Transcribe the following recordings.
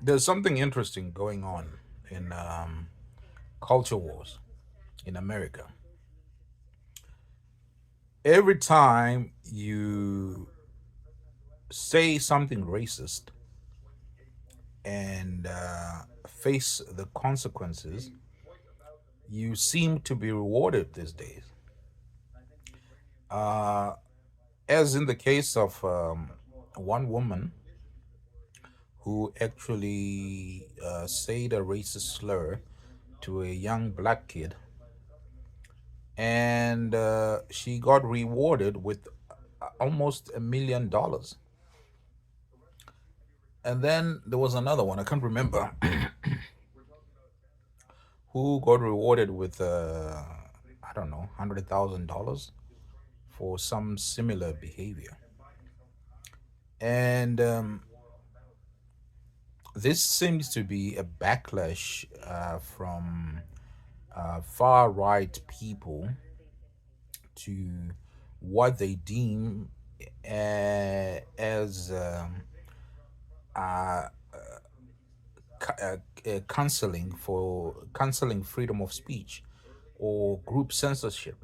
There's something interesting going on in culture wars in America. Every time you say something racist and face the consequences, you seem to be rewarded these days. Uh, as in the case of one woman who actually said a racist slur to a young black kid, and she got rewarded with almost $1 million. And then there was another one, I can't remember, who got rewarded with, I don't know, $100,000 for some similar behavior. And this seems to be a backlash from far right people to what they deem as uh, canceling freedom of speech or group censorship.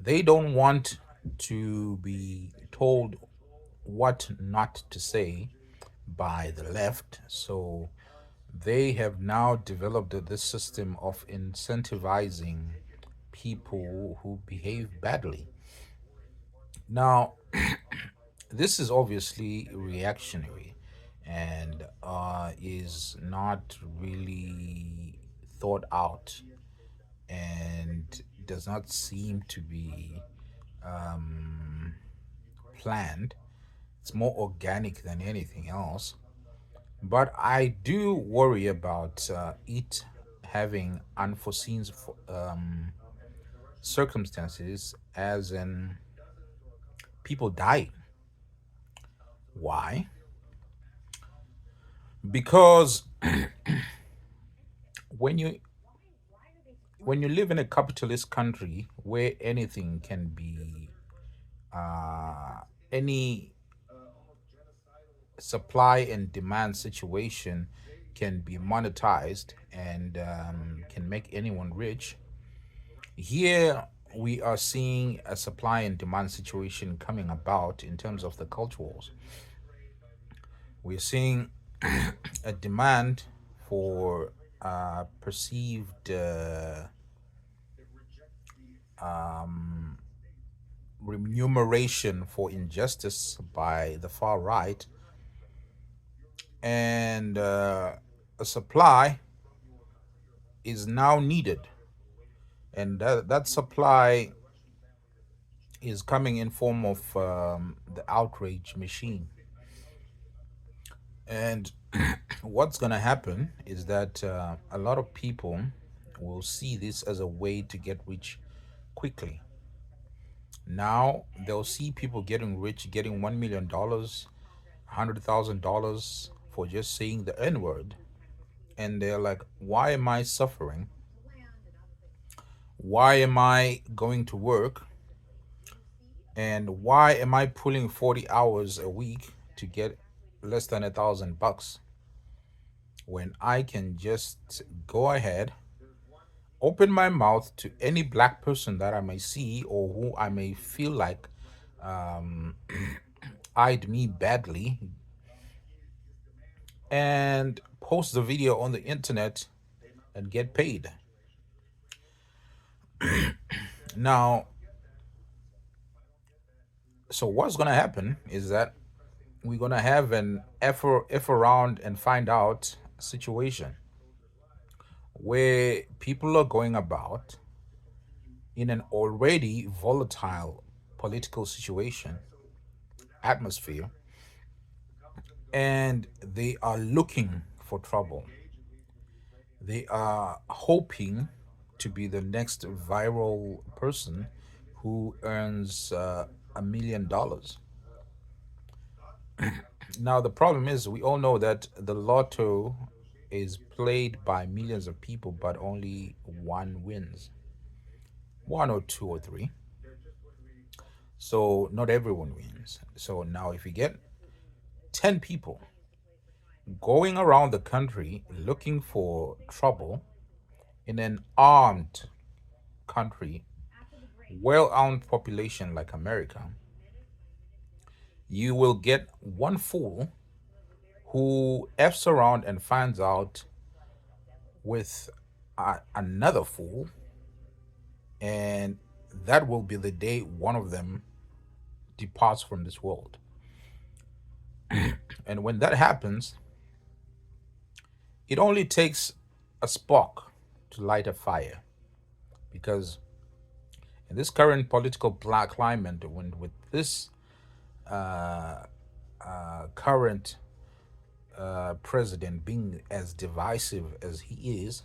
They don't want to be told what not to say by the left, so they have now developed this system of incentivizing people who behave badly. Now, this is obviously reactionary and is not really thought out and does not seem to be planned. It's more organic than anything else. But I do worry about it having unforeseen circumstances, as in people dying. Why? Because when you when you live in a capitalist country where anything can be any supply and demand situation can be monetized and can make anyone rich. Here we are seeing a supply and demand situation coming about in terms of the culture wars. We're seeing a demand for perceived remuneration for injustice by the far right, and a supply is now needed, and that supply is coming in form of the outrage machine. And what's going to happen is that a lot of people will see this as a way to get rich quickly. Now they'll see people getting rich, getting $1 million, $100,000 for just saying the N word. And they're like, why am I suffering? Why am I going to work? And why am I pulling 40 hours a week to get less than $1,000 when I can just go ahead, open my mouth to any black person that I may see or who I may feel like um, eyed me badly, and post the video on the internet and get paid. Now, so what's going to happen is that we're going to have an F around and find out situation where people are going about in an already volatile political situation, atmosphere, and they are looking for trouble. They are hoping to be the next viral person who earns $1 million. Now, the problem is, we all know that the lotto is played by millions of people, but only one wins, one or two or three. So, not everyone wins. So, now if you get 10 people going around the country looking for trouble in an armed country, well armed population like America, you will get one fool who F's around and finds out with another fool, and that will be the day one of them departs from this world. And when that happens, it only takes a spark to light a fire. Because in this current political climate, when with this current president being as divisive as he is,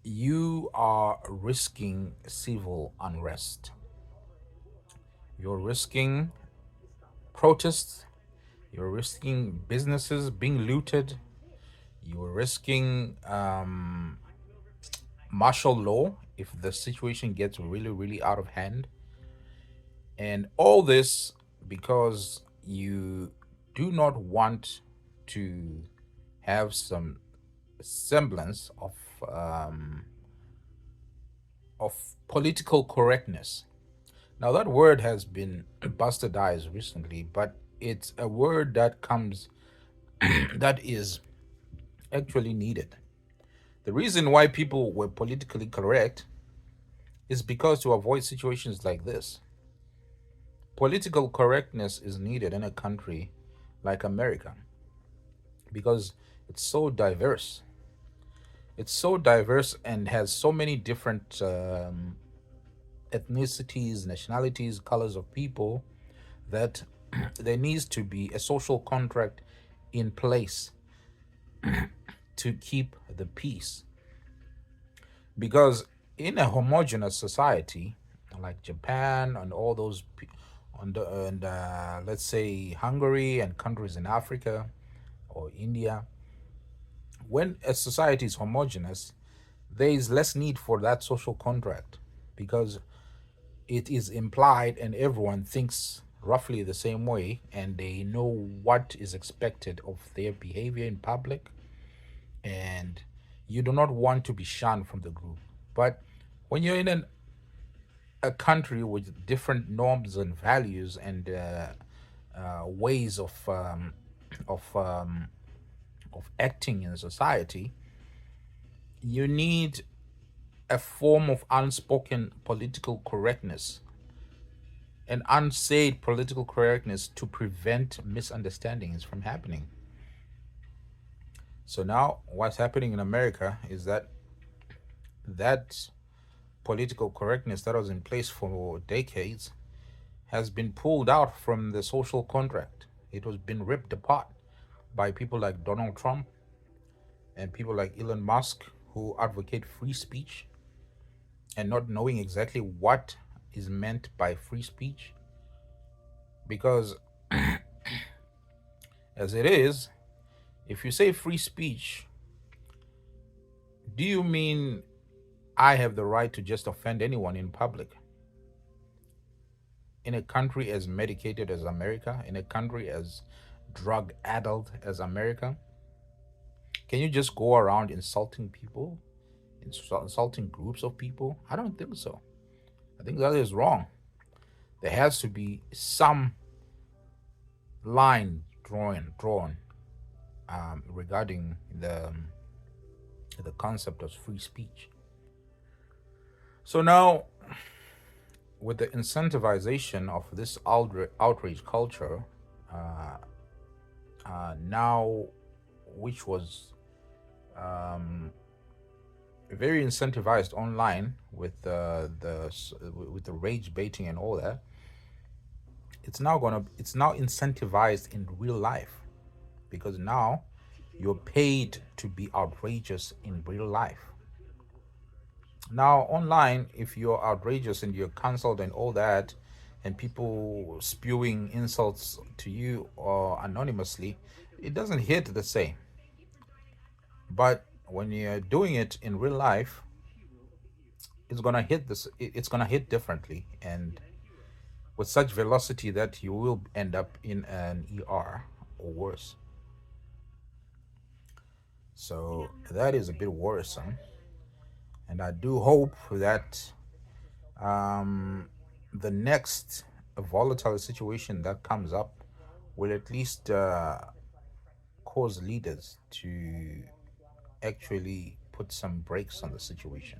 you are risking civil unrest. You're risking protests. You're risking businesses being looted. You're risking martial law if the situation gets really, really out of hand. And all this because you do not want to have some semblance um, of political correctness. Now, that word has been bastardized recently, but it's a word that comes, that is actually needed. The reason why people were politically correct is because to avoid situations like this, political correctness is needed in a country like America because it's so diverse. It's so diverse and has so many different ethnicities, nationalities, colors of people that there needs to be a social contract in place to keep the peace. Because in a homogeneous society like Japan and all those, and let's say Hungary and countries in Africa or India, when a society is homogeneous, there is less need for that social contract because it is implied and everyone thinks roughly the same way and they know what is expected of their behavior in public, and you do not want to be shunned from the group. But when you're in a country with different norms and values and ways of um, of acting in society, you need a form of unspoken political correctness and unsaid political correctness to prevent misunderstandings from happening. So now what's happening in America is that that political correctness that was in place for decades has been pulled out from the social contract. It was been ripped apart by people like Donald Trump and people like Elon Musk who advocate free speech and not knowing exactly what is meant by free speech. Because as it is, if you say free speech, do you mean I have the right to just offend anyone in public? In a country as medicated as America, in a country as drug addled as America, can you just go around insulting people, insulting groups of people? I don't think so. I think that is wrong. There has to be some line drawn regarding the concept of free speech. So now, with the incentivization of this outrage culture, uh, now which was um, very incentivized online with with the rage baiting and all that, it's now incentivized in real life because now you're paid to be outrageous in real life. Now, online, if you're outrageous and you're cancelled and all that, and people spewing insults to you or anonymously, it doesn't hit the same. But when you're doing it in real life, it's gonna hit differently and with such velocity that you will end up in an ER or worse. So that is a bit worrisome. And I do hope that um, the next volatile situation that comes up will at least cause leaders to actually put some brakes on the situation.